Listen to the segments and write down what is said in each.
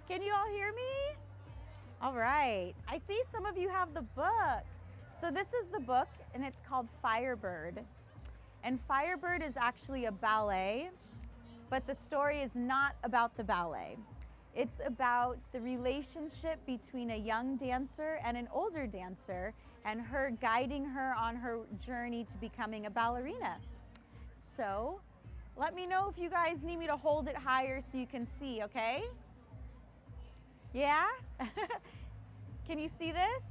Can you all hear me? All right. I see some of you have the book. So this is the book, and it's called Firebird. And Firebird is actually a ballet, but the story is not about the ballet. It's about the relationship between a young dancer and an older dancer, and her guiding her on her journey to becoming a ballerina. So let me know if you guys need me to hold it higher so you can see, okay? Yeah? Can you see this?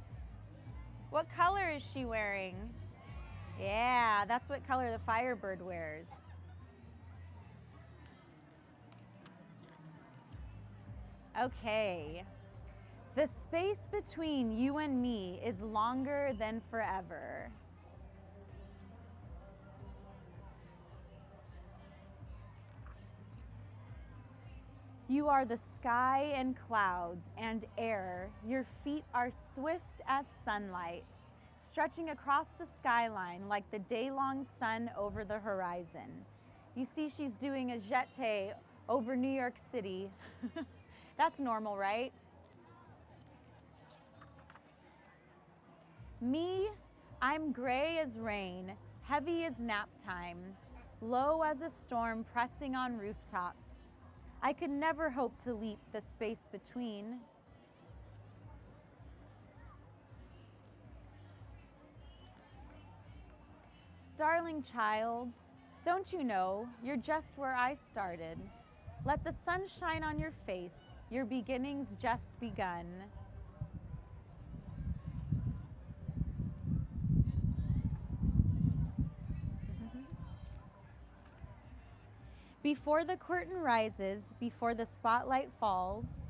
What color is she wearing? Yeah, that's what color the Firebird wears. Okay. The space between you and me is longer than forever. You are the sky and clouds and air. Your feet are swift as sunlight, stretching across the skyline like the day-long sun over the horizon. You see she's doing a jeté over New York City. That's normal, right? Me, I'm gray as rain, heavy as nap time, low as a storm pressing on rooftops. I could never hope to leap the space between. Darling child, don't you know you're just where I started? Let the sun shine on your face, your beginning's just begun. Before the curtain rises, before the spotlight falls,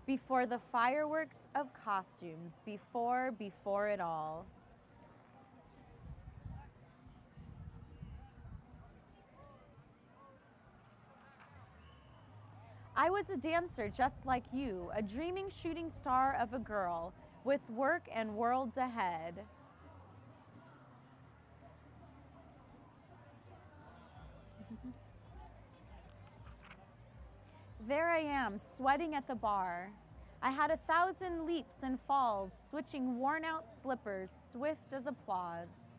before the fireworks of costumes, before it all. I was a dancer just like you, a dreaming shooting star of a girl with work and worlds ahead. There I am, sweating at the bar. I had 1,000 leaps and falls, switching worn-out slippers, swift as applause.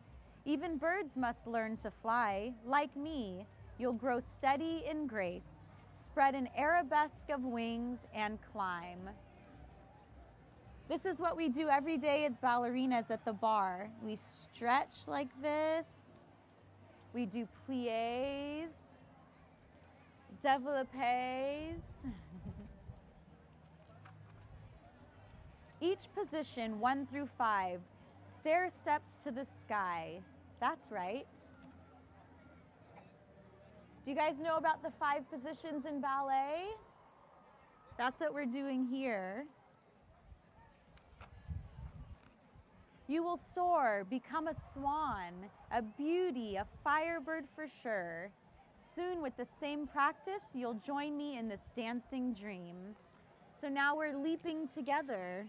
Even birds must learn to fly. Like me, you'll grow steady in grace, spread an arabesque of wings, and climb. This is what we do every day as ballerinas at the bar. We stretch like this. We do pliés, développés. Each position, 1 through 5, stair steps to the sky. That's right. Do you guys know about the 5 positions in ballet? That's what we're doing here. You will soar, become a swan, a beauty, a firebird for sure. Soon with the same practice, you'll join me in this dancing dream. So now we're leaping together.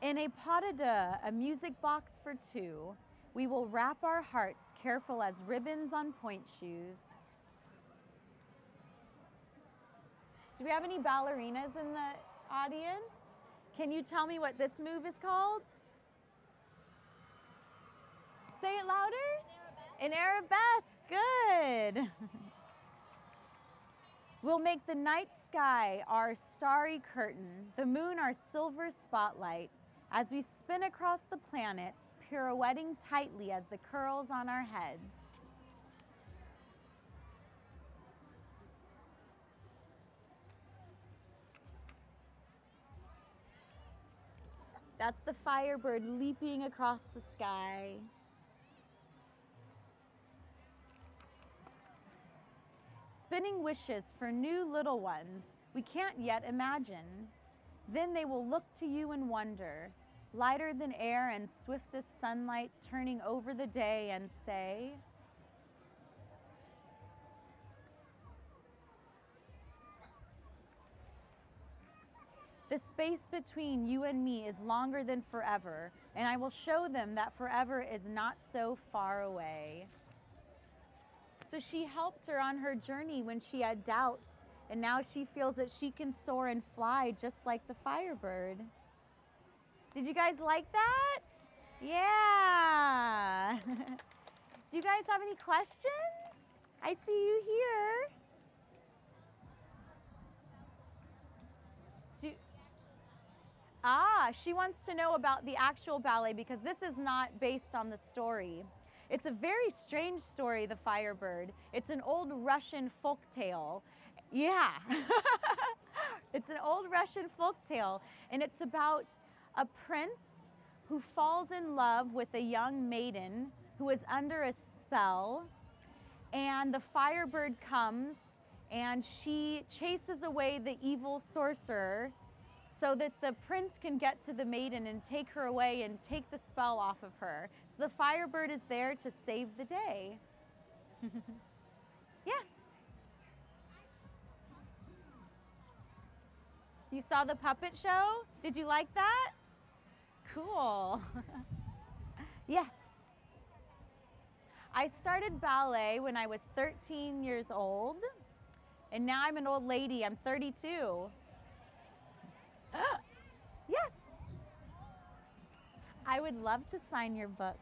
In a pas de deux, a music box for 2, we will wrap our hearts careful as ribbons on pointe shoes. Do we have any ballerinas in the audience? Can you tell me what this move is called? Say it louder. An arabesque. Good. We'll make the night sky our starry curtain, the moon our silver spotlight, as we spin across the planets, pirouetting tightly as the curls on our heads. That's the Firebird leaping across the sky. Spinning wishes for new little ones we can't yet imagine. Then they will look to you in wonder, lighter than air and swift as sunlight, turning over the day and say, The space between you and me is longer than forever, and I will show them that forever is not so far away. So she helped her on her journey when she had doubts, and now she feels that she can soar and fly just like the Firebird. Did you guys like that? Yeah. Do you guys have any questions? I see you here. She wants to know about the actual ballet because this is not based on the story. It's a very strange story, the Firebird. It's an old Russian folk tale. Yeah. It's an old Russian folk tale, and it's about a prince who falls in love with a young maiden who is under a spell, and the Firebird comes and she chases away the evil sorcerer so that the prince can get to the maiden and take her away and take the spell off of her. So the Firebird is there to save the day. Yes. You saw the puppet show? Did you like that? Cool. Yes. I started ballet when I was 13 years old, and now I'm an old lady. I'm 32. Yes. I would love to sign your book.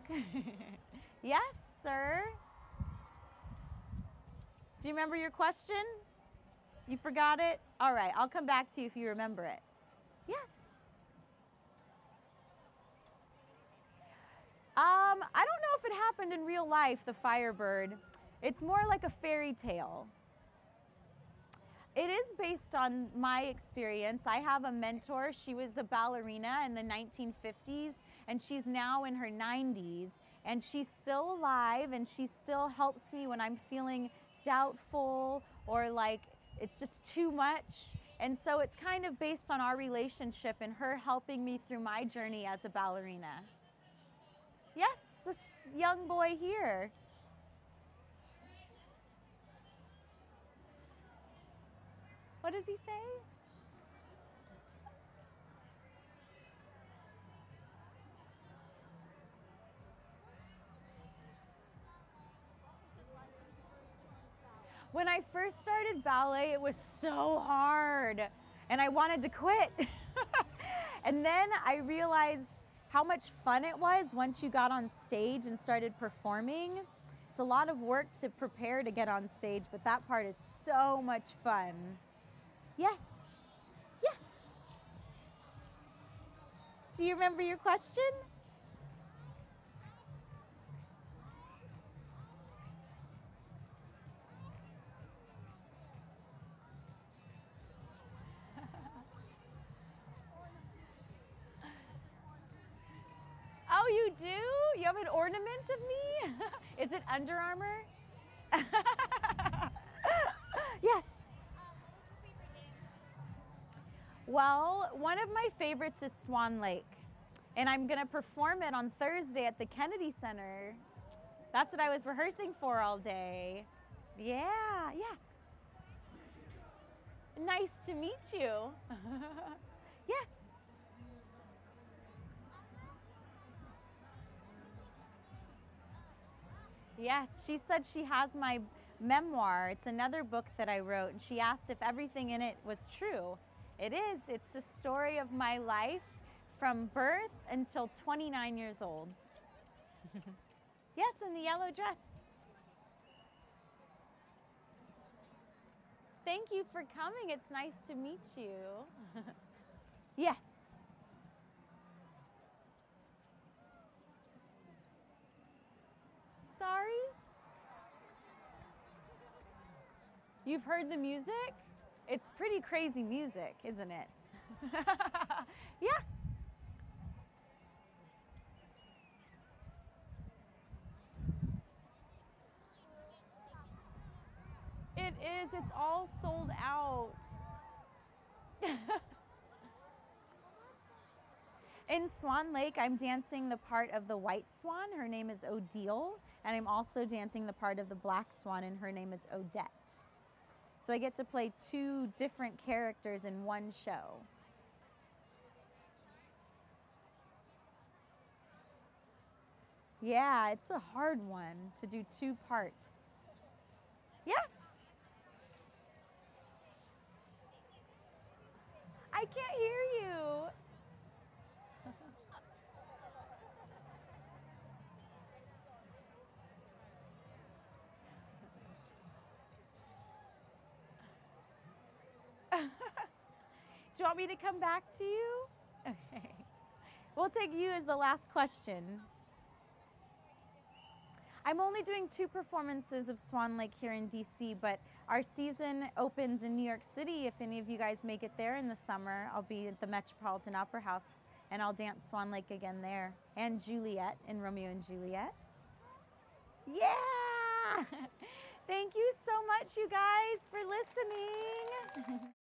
Yes, sir. Do you remember your question? You forgot it? All right, I'll come back to you if you remember it. Yes. I don't know if it happened in real life, the Firebird. It's more like a fairy tale. It is based on my experience. I have a mentor. She was a ballerina in the 1950s, and she's now in her 90s, and she's still alive, and she still helps me when I'm feeling doubtful or like it's just too much. And so it's kind of based on our relationship and her helping me through my journey as a ballerina. Yes, this young boy here. What does he say? When I first started ballet, it was so hard and I wanted to quit. And then I realized how much fun it was once you got on stage and started performing. It's a lot of work to prepare to get on stage, but that part is so much fun. Yes. Yeah. Do you remember your question? Oh, you do? You have an ornament of me? Is it Under Armour? Yes. Well, one of my favorites is Swan Lake, and I'm going to perform it on Thursday at the Kennedy Center. That's what I was rehearsing for all day. Yeah, yeah. Nice to meet you. Yes. Yes, she said she has my memoir. It's another book that I wrote, and she asked if everything in it was true. It is. It's the story of my life from birth until 29 years old. Yes, in the yellow dress. Thank you for coming. It's nice to meet you. Yes. Sorry? You've heard the music? It's pretty crazy music, isn't it? Yeah. It is. It's all sold out. In Swan Lake, I'm dancing the part of the white swan. Her name is Odile. And I'm also dancing the part of the black swan, and her name is Odette. So I get to play two different characters in one show. Yeah, it's a hard one to do 2 parts. Yes. I can't hear you. Do you want me to come back to you? Okay. We'll take you as the last question. I'm only doing 2 performances of Swan Lake here in DC, but our season opens in New York City. If any of you guys make it there in the summer, I'll be at the Metropolitan Opera House and I'll dance Swan Lake again there. And Juliet in Romeo and Juliet. Yeah! Thank you so much, you guys, for listening.